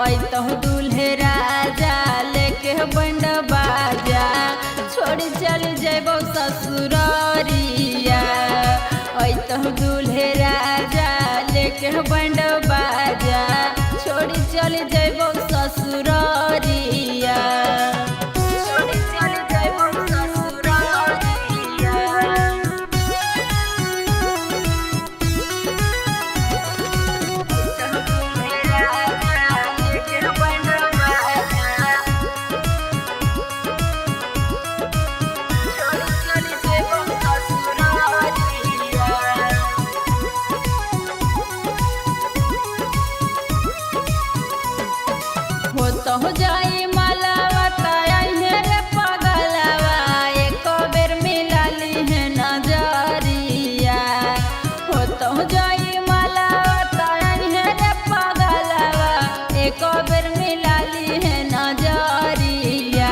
तो दूल्हे राजा लेके बंड बाजा छोड़ चल जेबो ससुरारिया। तो दूल्हे राजा लेके बंड बाजा छोड़ चल जेबो ससुरारिया। हो जाई मालावा रे पगलवा एक बेर मिला ली है नजरिया। हो जाई मालावा रे पगलवा एक बेर मिला ली है नजरिया।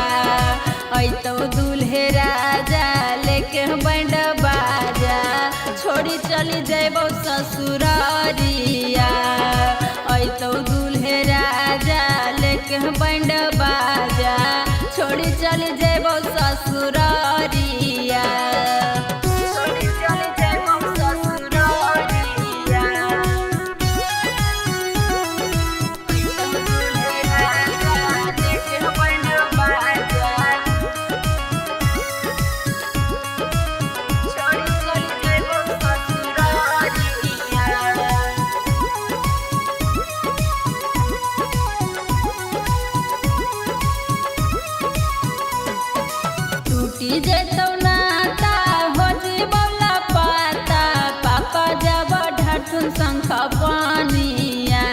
तो दूल्हे राजा लेके बंड बाजा छोड़ी चली जेबो ससुरारिया। तो दूल्हे राजा लेके बंड बाजा छोड़ी चली जेबो ससुरारिया। टूटी जेतो नाता हो जीवला पाता पापा जब ढाठुन शंख पानिया।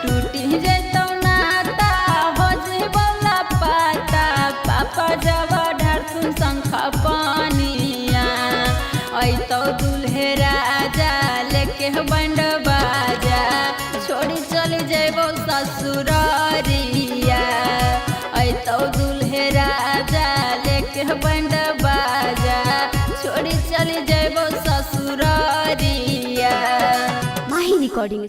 टूटी जेतो नाता हो जीवला पाता पापा जब ढाठुन शंख पानिया। तो दूल्हे राजा लेके बंड बाजा छोड़ी चल जेबो ससुरारिया। तो दूल्हे राजा लेके बंड बाजा छोड़ी चली जेबो ससुरारिया। माही रिकॉर्डिंग।